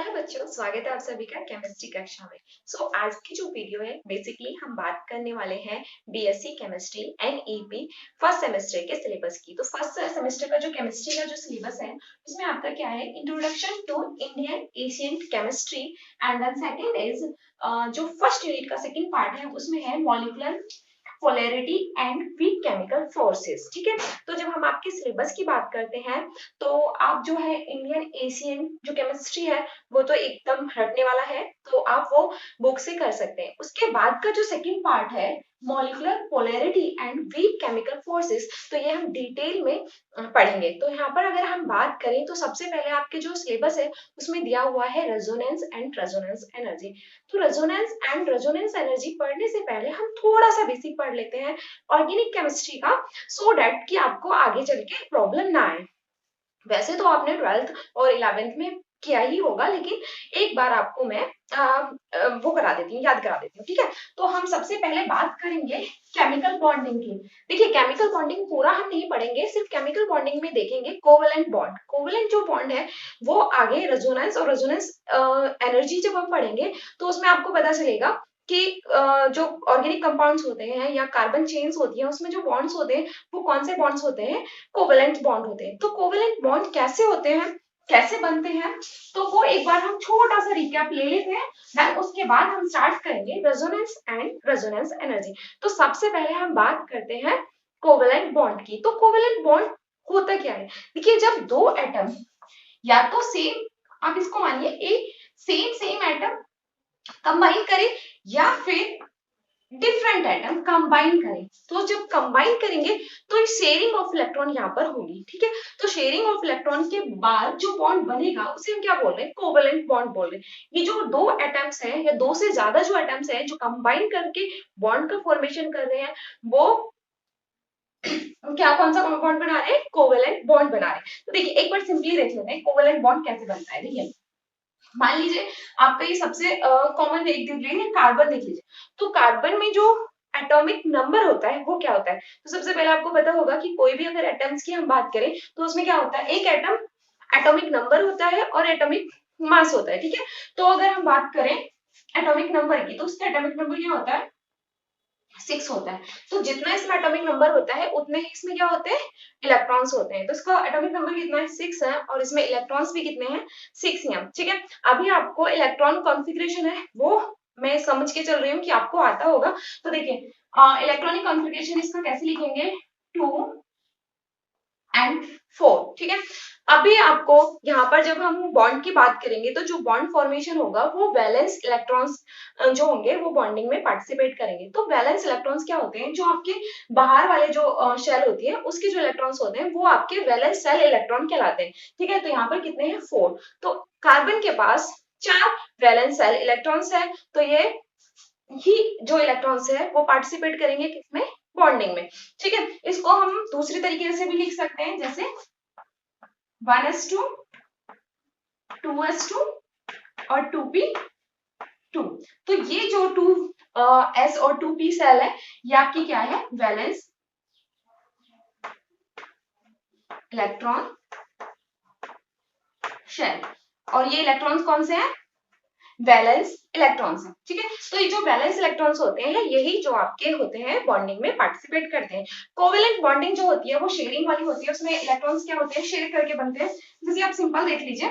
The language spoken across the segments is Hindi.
हेलो बच्चों, स्वागत है आप सभी का केमिस्ट्री कक्षा में। आज की जो वीडियो है बेसिकली हम बात करने वाले हैं BSc chemistry NEP first semester के सिलेबस की। तो फर्स्ट सेमेस्टर का जो केमिस्ट्री का जो सिलेबस है उसमें आपका क्या है, introduction to Indian ancient chemistry and then second is जो फर्स्ट यूनिट का सेकंड पार्ट है उसमें है molecular polarity and weak chemical forces. ठीक है, तो जब हम आपके सिलेबस की बात करते हैं तो आप जो है इंडियन एशियन जो केमिस्ट्री है वो तो एकदम रटने वाला है, तो आप वो बुक से कर सकते हैं। उसके बाद का जो सेकंड पार्ट है molecular polarity and weak chemical forces, तो ये हम डिटेल में पढ़ेंगे। तो यहाँ पर अगर हम बात करें तो सबसे पहले आपके जो सिलेबस है उसमें दिया हुआ है रेजोनेंस एंड रेजोनेंस एनर्जी। तो रेजोनेंस एंड रेजोनेंस एनर्जी पढ़ने से पहले हम थोड़ा सा बेसिक पढ़ लेते हैं ऑर्गेनिक केमिस्ट्री का, सो डैट कि आपको आगे चल के प्रॉब्लम ना आए। वैसे तो आपने 12th और 11th में किया ही होगा, लेकिन एक बार आपको मैं वो करा देती हूँ, याद करा देती हूँ। ठीक है, तो हम सबसे पहले बात करेंगे केमिकल बॉन्डिंग की। देखिए, केमिकल बॉन्डिंग पूरा हम नहीं पढ़ेंगे, सिर्फ केमिकल बॉन्डिंग में देखेंगे कोवेलेंट बॉन्ड। कोवेलेंट जो बॉन्ड है वो आगे रेजोनेंस और रेजोनेंस एनर्जी जब हम पढ़ेंगे तो उसमें आपको पता चलेगा कि जो ऑर्गेनिक कंपाउंड्स होते हैं या कार्बन चेन्स होती हैं उसमें जो बॉन्ड्स होते हैं वो कौन से बॉन्ड्स होते हैं, कोवेलेंट बॉन्ड होते हैं। तो कोवेलेंट बॉन्ड कैसे होते हैं, कैसे बनते हैं, तो वो एक बार हम छोटा सा रिकैप ले लेते हैं, देन उसके बाद हम स्टार्ट करेंगे रेजोनेंस एंड रेजोनेंस एनर्जी। तो सबसे पहले हम बात करते हैं कोवेलेंट बॉन्ड की। तो कोवेलेंट बॉन्ड होता क्या है, देखिए जब दो एटम या तो सेम, आप इसको मानिए एक सेम एटम कंबाइन करें या फिर डिफरेंट एटम कंबाइन करें, तो जब कंबाइन करेंगे तो शेयरिंग ऑफ इलेक्ट्रॉन यहाँ पर होगी। ठीक है, तो शेयरिंग ऑफ इलेक्ट्रॉन के बाद जो बॉन्ड बनेगा उसे हम क्या बोल रहे हैं, कोवेलेंट बॉन्ड बोल रहे हैं। ये जो दो एटम्स हैं या दो से ज्यादा जो एटम्स हैं जो कंबाइन करके बॉन्ड का फॉर्मेशन कर रहे हैं वो क्या, कौन सा बॉन्ड बना रहे हैं, कोवेलेंट बॉन्ड बना रहे हैं। तो देखिए एक बार सिंपली देख लेते हैं कोवेलेंट बॉन्ड कैसे बनता है। देखिए मान लीजिए आपका ये सबसे कॉमन देख लीजिए, कार्बन देख लीजिए। तो कार्बन में जो एटॉमिक नंबर होता है वो क्या होता है, तो सबसे पहले आपको पता होगा कि कोई भी अगर एटम्स की हम बात करें तो उसमें क्या होता है, एक एटम एटॉमिक नंबर होता है और एटॉमिक मास होता है। ठीक है, तो अगर हम बात करें एटॉमिक नंबर की तो उसका एटॉमिक नंबर क्या होता है, 6 होता है। तो जितना इसमें एटॉमिक नंबर होता है उतने ही इसमें क्या होते हैं, इलेक्ट्रॉन्स होते हैं। तो इसका एटॉमिक नंबर कितना है, 6 है, और इसमें इलेक्ट्रॉन्स भी कितने हैं, 6 ही हैं। ठीक है, अभी आपको इलेक्ट्रॉन कॉन्फ़िगरेशन है वो मैं समझ के चल रही हूँ कि आपको आता होगा। तो देखिए इलेक्ट्रॉनिक कॉन्फ़िगरेशन इसका कैसे लिखेंगे, 2 एंड 4। ठीक है, अभी आपको यहाँ पर जब हम बॉन्ड की बात करेंगे तो जो बॉन्ड फॉर्मेशन होगा वो वैलेंस इलेक्ट्रॉन्स जो होंगे वो बॉन्डिंग में पार्टिसिपेट करेंगे। तो वैलेंस इलेक्ट्रॉन्स क्या होते हैं, जो आपके बाहर वाले जो शेल होती है उसके जो इलेक्ट्रॉन्स होते हैं वो आपके वैलेंस शेल इलेक्ट्रॉन कहलाते हैं। ठीक है, तो यहाँ पर कितने हैं, 4। तो कार्बन के पास 4 वैलेंस शेल इलेक्ट्रॉन्स है, तो ये ही जो इलेक्ट्रॉन्स है वो पार्टिसिपेट करेंगे किसमें, बॉन्डिंग में। ठीक है, इसको हम दूसरी तरीके से भी लिख सकते हैं, जैसे 1s2 2s2 और 2p2। तो ये जो 2s और 2p सेल है ये आपकी क्या है, वैलेंस इलेक्ट्रॉन शेल, और ये इलेक्ट्रॉन्स कौन से हैं, वैलेंस इलेक्ट्रॉन्स हैं। ठीक है, तो ये जो वैलेंस इलेक्ट्रॉन्स होते हैं यही जो आपके होते हैं बॉन्डिंग में पार्टिसिपेट करते हैं। कोवेलेंट बॉन्डिंग जो होती है वो शेयरिंग वाली होती है, उसमें इलेक्ट्रॉन्स क्या होते हैं, शेयर करके बनते हैं। जैसे आप सिंपल देख लीजिए,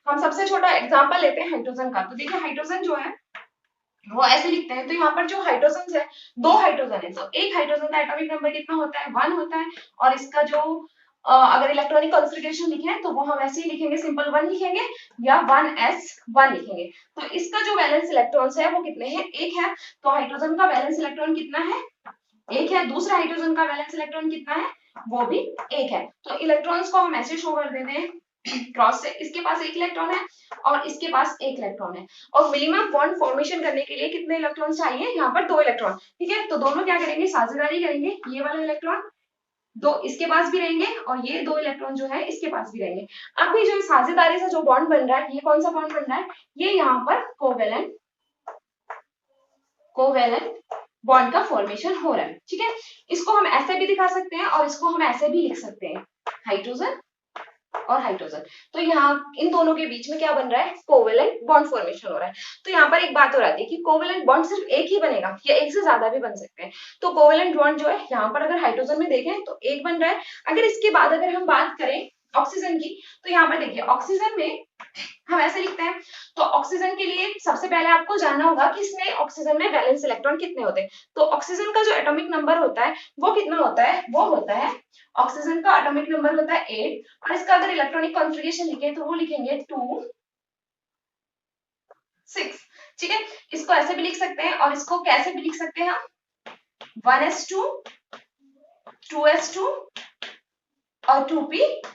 हम सबसे छोटा एग्जांपल लेते हैं हाइड्रोजन का। तो देखिए हाइड्रोजन जो है वो ऐसे लिखते हैं, तो यहाँ पर जो हाइड्रोजन है, 2 हाइड्रोजन है, तो एक हाइड्रोजन का एटॉमिक नंबर कितना होता है, 1 होता है, और इसका जो अगर इलेक्ट्रॉनिक कॉन्फ़िगरेशन लिखे तो वो हम ऐसे ही लिखेंगे, सिंपल 1 लिखेंगे या 1s1 लिखेंगे। तो इसका जो वैलेंस इलेक्ट्रॉन्स है वो कितने हैं, एक है। तो हाइड्रोजन का वैलेंस इलेक्ट्रॉन कितना है, एक है। दूसरा हाइड्रोजन का वैलेंस इलेक्ट्रॉन कितना है, वो भी एक है। तो इलेक्ट्रॉन्स को हम ऐसे शो कर देते हैं क्रॉस से, इसके पास एक इलेक्ट्रॉन है और इसके पास एक इलेक्ट्रॉन है, और मिनिमम बॉन्ड फॉर्मेशन करने के लिए कितने इलेक्ट्रॉन चाहिए, यहाँ पर 2 इलेक्ट्रॉन। ठीक है, तो दोनों क्या करेंगे, साझेदारी करेंगे, ये वाला इलेक्ट्रॉन दो इसके पास भी रहेंगे और ये 2 इलेक्ट्रॉन जो है इसके पास भी रहेंगे। अभी जो साझेदारी से जो बॉन्ड बन रहा है, ये कौन सा बॉन्ड बन रहा है, ये यहाँ पर कोवेलेंट बॉन्ड का फॉर्मेशन हो रहा है। ठीक है, इसको हम ऐसे भी दिखा सकते हैं और इसको हम ऐसे भी लिख सकते हैं, हाइड्रोजन और हाइड्रोजन। तो यहाँ इन दोनों के बीच में क्या बन रहा है, कोवेलेंट बॉन्ड फॉर्मेशन हो रहा है। तो यहाँ पर एक बात और आती है कि कोवेलेंट बॉन्ड सिर्फ एक ही बनेगा या एक से ज्यादा भी बन सकते हैं। तो कोवेलेंट बॉन्ड जो है यहाँ पर अगर हाइड्रोजन में देखें तो एक बन रहा है। अगर इसके बाद अगर हम बात करें ऑक्सीजन की, तो यहाँ पर देखिए ऑक्सीजन में हम ऐसे लिखते हैं। तो ऑक्सीजन के लिए सबसे पहले आपको जानना होगा कि इसमें ऑक्सीजन में वैलेंस इलेक्ट्रॉन कितने होते हैं। तो ऑक्सीजन का जो एटॉमिक नंबर होता है वो कितना होता है, वो होता है ऑक्सीजन का एटॉमिक नंबर होता है 8 और इसका अगर इलेक्ट्रॉनिक कॉन्फ़िगरेशन लिखे तो वो लिखेंगे 2 6। ठीक है, इसको ऐसे भी लिख सकते हैं और इसको कैसे भी लिख सकते हैं हम 1s2 2s2 और 2p4।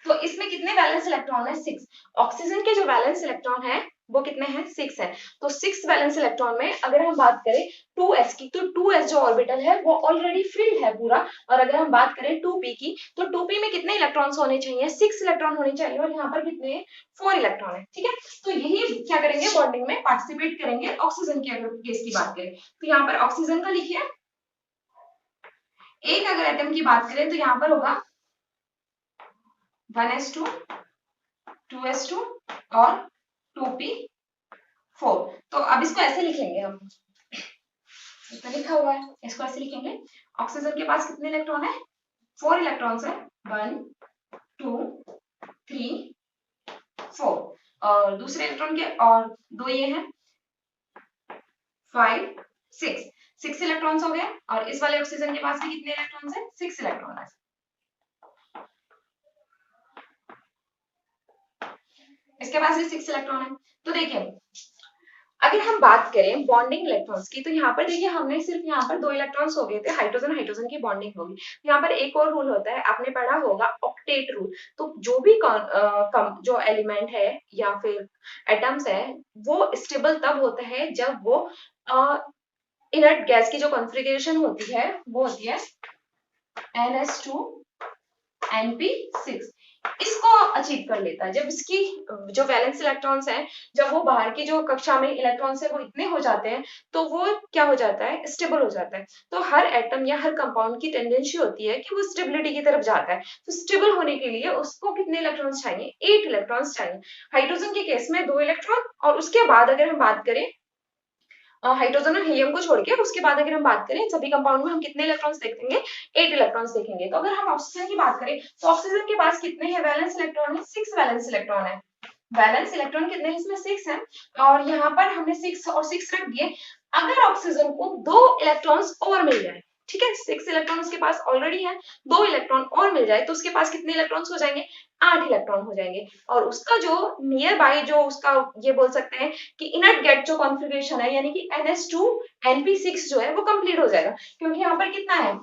तो इसमें कितने वैलेंस इलेक्ट्रॉन है, 6। ऑक्सीजन के जो वैलेंस इलेक्ट्रॉन है वो कितने हैं, 6 है। तो 6 वैलेंस इलेक्ट्रॉन में अगर हम बात करें 2s की, तो 2s जो ऑर्बिटल है वो ऑलरेडी फिल्ड है पूरा। और अगर हम बात करें 2p की, तो 2p में कितने इलेक्ट्रॉन्स होने चाहिए, 6 इलेक्ट्रॉन होने चाहिए और यहाँ पर कितने हैं, 4 इलेक्ट्रॉन है। ठीक है, तो यही क्या करेंगे, बॉन्डिंग में पार्टिसिपेट करेंगे। ऑक्सीजन की अगर केस की बात करें तो यहाँ पर ऑक्सीजन का लिखिए, एक अगर एटम की बात करें तो यहाँ पर होगा 1s2 2s2 और 2p4। तो अब इसको ऐसे लिखेंगे हम, तो लिखा हुआ है, इसको ऐसे लिखेंगे। ऑक्सीजन के पास कितने इलेक्ट्रॉन है, 4 इलेक्ट्रॉन्स है, 1 2 3 4। और दूसरे इलेक्ट्रॉन के और दो ये हैं 5 6 इलेक्ट्रॉन्स हो गए। और इस वाले ऑक्सीजन के पास भी कितने इलेक्ट्रॉन्स है, 6 इलेक्ट्रॉन है। इसके पास भी 6 इलेक्ट्रॉन है। तो देखिए अगर हम बात करें बॉन्डिंग इलेक्ट्रॉन्स की, तो यहाँ पर देखिए हमने सिर्फ यहाँ पर 2 इलेक्ट्रॉन्स हो गए थे, हाइड्रोजन हाइड्रोजन की बॉन्डिंग होगी। यहाँ पर एक और रूल होता है, आपने पढ़ा होगा ऑक्टेट रूल। तो जो भी जो एलिमेंट है या फिर एटम्स है वो स्टेबल तब होता है जब वो इनर्ट गैस की जो कॉन्फ़िगरेशन होती है वो होती है NH2 NP6। इसको अचीव कर लेता है जब इसकी जो वैलेंस इलेक्ट्रॉन्स हैं, जब वो बाहर की जो कक्षा में इलेक्ट्रॉन्स है वो इतने हो जाते हैं तो वो क्या हो जाता है, स्टेबल हो जाता है। तो हर एटम या हर कंपाउंड की टेंडेंसी होती है कि वो स्टेबिलिटी की तरफ जाता है। तो स्टेबल होने के लिए उसको कितने इलेक्ट्रॉन्स चाहिए, 8 इलेक्ट्रॉन्स चाहिए। हाइड्रोजन के केस में 2 इलेक्ट्रॉन और उसके बाद अगर हम बात करें हाइड्रोजन और हीलियम को छोड़ के, उसके बाद अगर हम बात करें सभी कंपाउंड में हम कितने इलेक्ट्रॉन्स देखेंगे, 8 इलेक्ट्रॉन्स देखेंगे। तो अगर हम ऑक्सीजन की बात करें तो ऑक्सीजन के पास कितने हैं वैलेंस इलेक्ट्रॉन है, 6 वैलेंस इलेक्ट्रॉन है। वैलेंस इलेक्ट्रॉन कितने हैं इसमें, 6 है। और यहाँ पर हमने 6 और 6 रख दिए। अगर ऑक्सीजन को 2 इलेक्ट्रॉन्स और मिल जाए, ठीक है, 6 इलेक्ट्रॉन उसके पास ऑलरेडी है, 2 इलेक्ट्रॉन और मिल जाए तो उसके पास कितने इलेक्ट्रॉन्स हो जाएंगे, 8 इलेक्ट्रॉन हो जाएंगे। और उसका जो नियर बाय जो उसका ये बोल सकते हैं कि इनर्ट गेट जो कॉन्फ़िगरेशन है यानी कि NH2 NP6 जो है वो कंप्लीट हो जाएगा। क्योंकि यहाँ पर कितना है,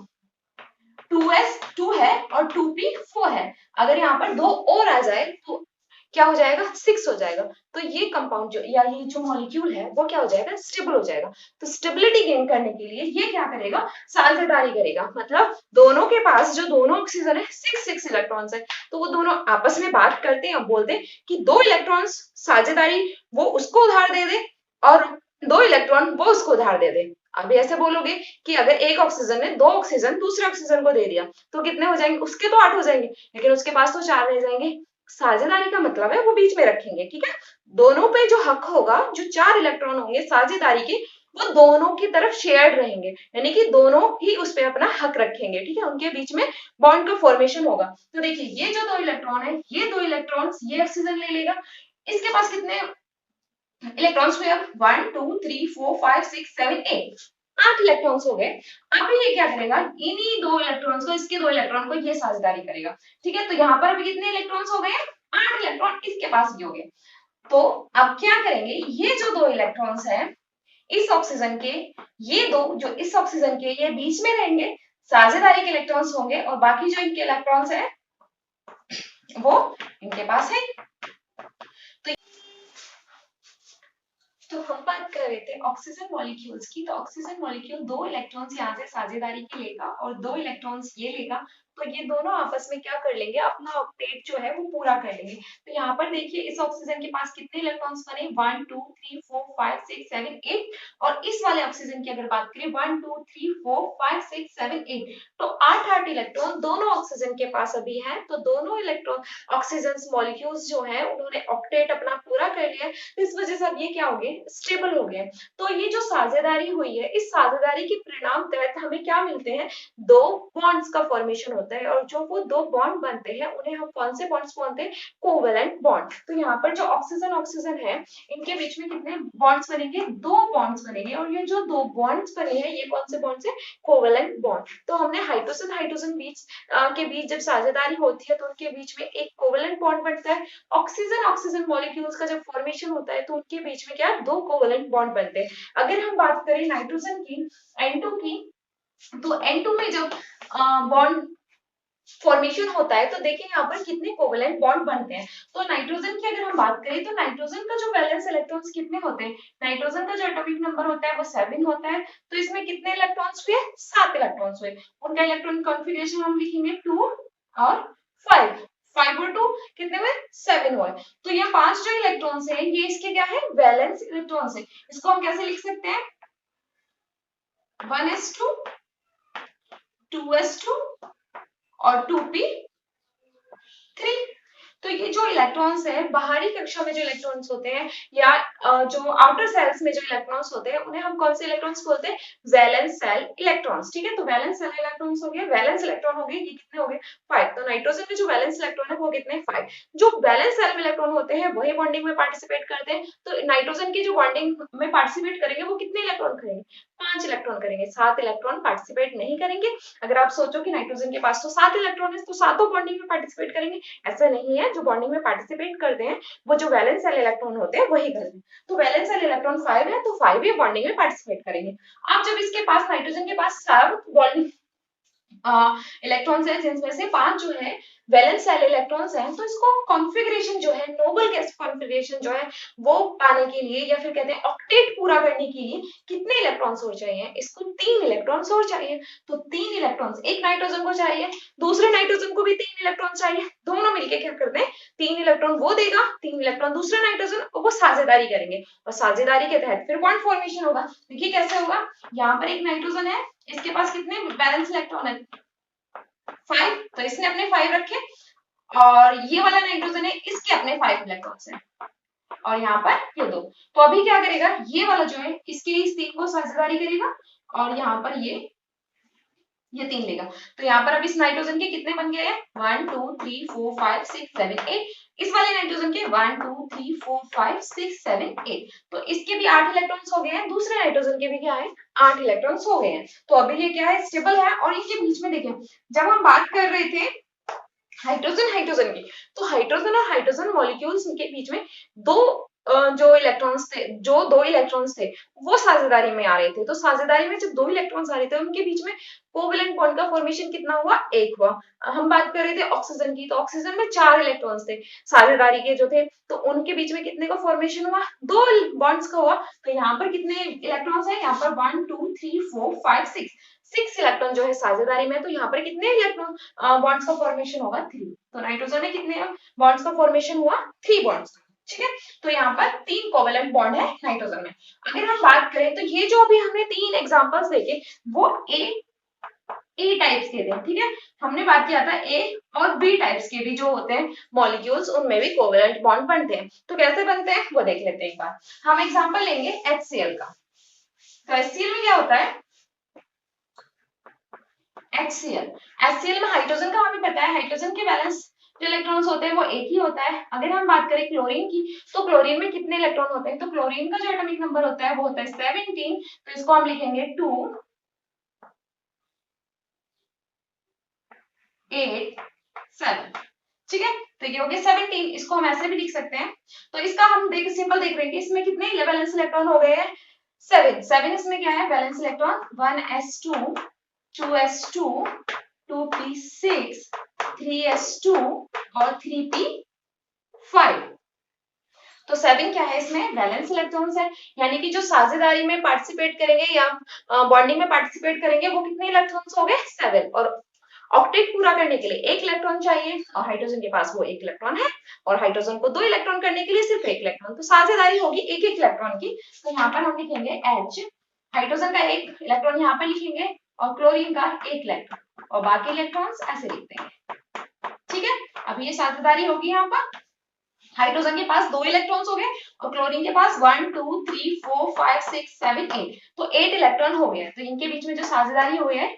2s2 है और 2p4 है। अगर यहाँ पर 2 और आ जाए तो क्या हो जाएगा, 6 हो जाएगा। तो ये कंपाउंड जो या ये जो मॉलिक्यूल है वो क्या हो जाएगा, स्टेबल हो जाएगा। तो स्टेबिलिटी गेन करने के लिए ये क्या करेगा, साझेदारी करेगा। मतलब दोनों के पास जो दोनों ऑक्सीजन है 6 इलेक्ट्रॉन्स है, तो वो दोनों आपस में बात करते हैं, बोलते हैं कि 2 इलेक्ट्रॉन्स साझेदारी वो उसको उधार दे दे और 2 इलेक्ट्रॉन वो उसको उधार दे दे। अभी ऐसे बोलोगे कि अगर एक ऑक्सीजन ने 2 ऑक्सीजन दूसरे ऑक्सीजन को दे दिया तो कितने हो जाएंगे, उसके तो 8 हो जाएंगे, लेकिन उसके पास तो 4 रह जाएंगे। साझेदारी का मतलब है वो बीच में रखेंगे, ठीक है। दोनों पे जो हक होगा, जो 4 इलेक्ट्रॉन होंगे साझेदारी के, वो दोनों की तरफ शेयर्ड रहेंगे, यानी कि दोनों ही उस पे अपना हक रखेंगे, ठीक है। उनके बीच में बॉन्ड का फॉर्मेशन होगा। तो देखिए ये जो 2 इलेक्ट्रॉन है, ये 2 इलेक्ट्रॉन्स ये ऑक्सीजन ले लेगा। इसके पास कितने इलेक्ट्रॉन्स हुए, अब 1 2 3 4 5 6 7 8, 8 इलेक्ट्रॉन्स हो गए। अब ये क्या करेगा, इन्हीं 2 इलेक्ट्रॉन्स को, इसके 2 इलेक्ट्रॉन को ये साझेदारी करेगा, ठीक है। तो यहाँ पर अभी कितने इलेक्ट्रॉन्स हो गए, 8 इलेक्ट्रॉन इसके पास भी हो गए। तो अब क्या करेंगे, ये जो 2 इलेक्ट्रॉन्स हैं इस ऑक्सीजन के, ये दो जो इस ऑक्सीजन के ये बीच में रहेंगे, साझेदारी के इलेक्ट्रॉन्स होंगे और बाकी जो इनके इलेक्ट्रॉन्स हैं वो इनके पास है। तो हम बात कर रहे थे ऑक्सीजन मॉलिक्यूल्स की। तो ऑक्सीजन मॉलिक्यूल 2 इलेक्ट्रॉन्स यहाँ से साझेदारी के लेगा और 2 इलेक्ट्रॉन्स ये लेगा, तो ये दोनों आपस में क्या कर लेंगे, अपना ऑक्टेट जो है वो पूरा कर लेंगे। तो यहाँ पर देखिए इस ऑक्सीजन के पास कितने इलेक्ट्रॉन्स बने, 1 2 3 4 5 6 7 8, और इस वाले ऑक्सीजन की अगर बात करें 1 2 3 4 5 6 7 8, तो 8 इलेक्ट्रॉन दोनों ऑक्सीजन के पास अभी है। तो दोनों इलेक्ट्रॉन ऑक्सीजन मॉलिक्यूल्स जो है उन्होंने ऑक्टेट अपना पूरा कर लिया, इस वजह से अब ये क्या हो गए, स्टेबल हो गए। तो ये जो साझेदारी हुई है, इस साझेदारी के परिणाम तहत हमें क्या मिलते हैं, दो बॉन्ड्स का फॉर्मेशन होता है, और जो वो दो बॉन्ड बनते हैं उन्हें हम कौन से बॉन्ड्स बोलते हैं, कोवेलेंट बॉन्ड। तो यहाँ पर जो ऑक्सीजन ऑक्सीजन है इनके बीच में कितने बॉन्ड्स बनेंगे, दो बॉन्ड्स बनेंगे, और ये जो दो बॉन्ड्स बने हैं ये कौन से बॉन्ड्स है, कोवेलेंट बॉन्ड। तो हमने हाइड्रोजन हाइड्रोजन बीच के बीच जब साझेदारी होती है तो उनके बीच में एक कोवेलेंट बॉन्ड बनता है। ऑक्सीजन ऑक्सीजन मॉलिक्यूल्स का जब फॉर्मेशन होता है तो उनके बीच में क्या, दो कोवेलेंट बॉन्ड बनते हैं। अगर हम बात करें नाइट्रोजन की, N2 की, तो N2 में जब बॉन्ड फॉर्मेशन होता है तो देखिए यहाँ पर कितने कोवेलेंट बॉन्ड बनते हैं। तो नाइट्रोजन की अगर हम बात करें तो नाइट्रोजन का जो वैलेंस इलेक्ट्रॉन्स कितने होते हैं, नाइट्रोजन का जो एटॉमिक नंबर होता है वो 7 होता है। तो इसमें कितने इलेक्ट्रॉन्स हुए, 7 इलेक्ट्रॉन्स हुए। उनका इलेक्ट्रॉन कॉन्फ़िगरेशन हम लिखेंगे 2 और 5, 5 और 2 कितने हुए, 7 हुए। तो ये 5 जो इलेक्ट्रॉन्स है ये इसके क्या है, वैलेंस इलेक्ट्रॉन्स है। इसको हम कैसे लिख सकते हैं, 1s2 2s2 और 2p3। तो ये जो इलेक्ट्रॉन्स है, बाहरी कक्षा में जो इलेक्ट्रॉन्स होते हैं या जो आउटर सेल्स में जो इलेक्ट्रॉन्स होते हैं उन्हें हम कौन से इलेक्ट्रॉन्स बोलते हैं, वैलेंस सेल इलेक्ट्रॉन्स। ठीक है, तो वैलेंस सेल इलेक्ट्रॉन्स हो गए, वैलेंस इलेक्ट्रॉन हो गए, ये कितने हो गए, 5। तो नाइट्रोजन में जो वैलेंस इलेक्ट्रॉन है वो कितने, 5। जो वैलेंस सेल इलेक्ट्रॉन होते हैं वही बॉन्डिंग में पार्टिसिपेट करते हैं। तो नाइट्रोजन की जो बॉन्डिंग में पार्टिसिपेट करेंगे वो कितने इलेक्ट्रॉन करेंगे, 5 इलेक्ट्रॉन करेंगे, 7 इलेक्ट्रॉन पार्टिसिपेट नहीं करेंगे। अगर आप सोचो कि नाइट्रोजन के पास तो 7 इलेक्ट्रॉन है तो सातों बॉन्डिंग में पार्टिसिपेट करेंगे, ऐसा नहीं है। जो बॉन्डिंग में पार्टिसिपेट करते हैं वो जो वैलेंस सेल इलेक्ट्रॉन होते हैं वही करते हैं। तो वैलेंस सेल इलेक्ट्रॉन 5 है तो 5 ही बॉन्डिंग में पार्टिसिपेट करेंगे। अब जब इसके पास नाइट्रोजन के पास 7 बॉन्डिंग इलेक्ट्रॉन्स है जिनमें से 5 जो है वैलेंस सेल इलेक्ट्रॉन्स हैं, तो इसको कॉन्फ़िगरेशन जो है, नोबल गैस कॉन्फ़िगरेशन जो है वो पाने के लिए या फिर कहते हैं ऑक्टेट पूरा करने के लिए कितने इलेक्ट्रॉन्स और चाहिए, इसको 3 इलेक्ट्रॉन्स और चाहिए। तो 3 इलेक्ट्रॉन्स, एक नाइट्रोजन को चाहिए, दूसरे नाइट्रोजन को भी 3 इलेक्ट्रॉन चाहिए, दोनों मिलके क्या करते हैं, 3 इलेक्ट्रॉन वो देगा, 3 इलेक्ट्रॉन दूसरा नाइट्रोजन, वो साझेदारी करेंगे और साझेदारी के तहत फिर बॉन्ड फॉर्मेशन होगा। देखिए कैसे होगा, यहाँ पर एक नाइट्रोजन है, इसके पास कितने वैलेंस इलेक्ट्रॉन है, 5, तो इसने अपने 5 रखे, और ये वाला नाइट्रोजन है इसके अपने 5 इलेक्ट्रॉन्स हैं, और यहाँ पर ये 2। तो अभी क्या करेगा, ये वाला जो है इसके इस 3 को साझेदारी करेगा, और यहाँ पर ये 3 लेगा। तो यहाँ पर अब इस नाइट्रोजन के कितने बन गए हैं, 1 2 3 4 5 6 7 8। इस वाले नाइट्रोजन के 1 2 3 4 5 6 7 8। तो इसके भी 8 इलेक्ट्रॉन्स हो गए हैं, दूसरे नाइट्रोजन के भी क्या है, 8 इलेक्ट्रॉन्स हो गए हैं। तो अभी ये क्या है, स्टेबल है। और इनके बीच में देखिए, जब हम बात कर रहे थे हाइड्रोजन हाइड्रोजन की, तो हाइड्रोजन और हाइड्रोजन मॉलिक्यूल्स के बीच में दो जो इलेक्ट्रॉन्स थे, जो 2 इलेक्ट्रॉन्स थे वो साझेदारी में आ रहे थे। तो साझेदारी में जब 2 इलेक्ट्रॉन्स आ रहे थे उनके बीच में कोवेलेंट बॉन्ड का फॉर्मेशन कितना हुआ, 1 हुआ। हम बात कर रहे थे ऑक्सीजन की, तो ऑक्सीजन में 4 इलेक्ट्रॉन्स थे साझेदारी के जो थे, तो उनके बीच में कितने का फॉर्मेशन हुआ, 2 बॉन्ड्स का हुआ। तो यहाँ पर कितने इलेक्ट्रॉन्स है, यहाँ पर 1 2 3 4 5 6 इलेक्ट्रॉन जो है साझेदारी में। तो यहाँ पर कितने इलेक्ट्रॉन बॉन्ड्स का फॉर्मेशन होगा, 3। तो नाइट्रोजन में कितने बॉन्ड्स का फॉर्मेशन हुआ, 3 बॉन्ड्स। ठीक है, तो यहाँ पर 3 कोवेलेंट बॉन्ड है नाइट्रोजन में। अगर हम बात करें तो ये जो अभी हमने 3 एग्जांपल्स देखे वो ए टाइप्स के थे। ठीक है, हमने बात किया था ए और बी टाइप्स के भी जो होते हैं मॉलिक्यूल्स, उनमें भी कोवेलेंट बॉन्ड बनते हैं। तो कैसे बनते हैं वो देख लेते हैं एक बार। हम एग्जांपल लेंगे HCl का। तो HCl में क्या होता है, HCl में हाइड्रोजन का हमें पता है, हाइड्रोजन के बैलेंस जो इलेक्ट्रॉन्स होते हैं वो एक ही होता है। अगर हम बात करें क्लोरीन की, तो क्लोरीन में कितने इलेक्ट्रॉन होते हैं, तो क्लोरीन का जो एटॉमिक नंबर होता है वो होता है 17। तो इसको हम लिखेंगे 2 8 7। ठीक है, तो ये हो गया 17। इसको हम ऐसे भी लिख सकते हैं। तो इसका हम सिंपल देख रहे हैं कि इसमें कितने वैलेंस इलेक्ट्रॉन हो गए हैं, 7। इसमें क्या है valence electron, 1s2 2s2 2p6 3s2 और 3p5। तो 7 क्या है, इसमें वैलेंस इलेक्ट्रॉन्स है, यानी कि जो साझेदारी में पार्टिसिपेट करेंगे या बॉन्डिंग में पार्टिसिपेट करेंगे वो कितने इलेक्ट्रॉन्स हो गए, 7। और ऑक्टेट पूरा करने के लिए 1 इलेक्ट्रॉन चाहिए और हाइड्रोजन के पास वो 1 इलेक्ट्रॉन है और हाइड्रोजन को 2 इलेक्ट्रॉन करने के लिए सिर्फ 1 इलेक्ट्रॉन, तो साझेदारी होगी एक एक इलेक्ट्रॉन की। तो यहाँ पर हम लिखेंगे H, हाइड्रोजन का 1 इलेक्ट्रॉन यहाँ पर लिखेंगे और क्लोरीन का 1 इलेक्ट्रॉन और बाकी इलेक्ट्रॉन्स ऐसे लिख देंगे। ठीक है, अब ये साझेदारी होगी यहाँ पर। हाइड्रोजन के पास 2 इलेक्ट्रॉन्स हो गए और क्लोरीन के पास 1 2 3 4 5 6 7 8, तो 8 इलेक्ट्रॉन हो गए। तो इनके बीच में जो साझेदारी हुई है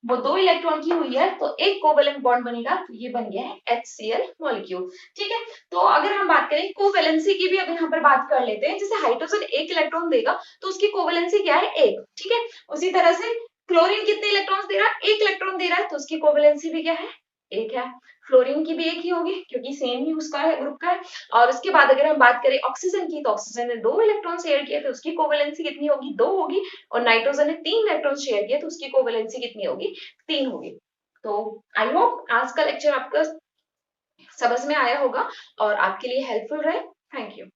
वो 2 इलेक्ट्रॉन की हुई है, तो एक कोवेलेंट बॉन्ड बनेगा, तो ये बन गया है HCl मॉलिक्यूल। ठीक है, तो अगर हम बात करें कोवेलेंसी की भी अब यहाँ पर बात कर लेते हैं। जैसे हाइड्रोजन 1 इलेक्ट्रॉन देगा तो उसकी कोवेलेंसी क्या है 1। ठीक है, उसी तरह से क्लोरीन कितने इलेक्ट्रॉन्स दे रहा है, 1 इलेक्ट्रॉन दे रहा है, तो उसकी कोवेलेंसी भी क्या है 1 है। फ्लोरीन की भी 1 ही होगी क्योंकि सेम ही उसका है, ग्रुप का है। और उसके बाद अगर हम बात करें ऑक्सीजन की, तो ऑक्सीजन ने 2 इलेक्ट्रॉन शेयर किए तो उसकी कोवेलेंसी कितनी होगी 2 होगी और नाइट्रोजन ने 3 इलेक्ट्रॉन शेयर किए तो उसकी कोवेलेंसी कितनी होगी 3 होगी। तो आई होप आज का लेक्चर आपका समझ में आया होगा और आपके लिए हेल्पफुल रहे। Thank you.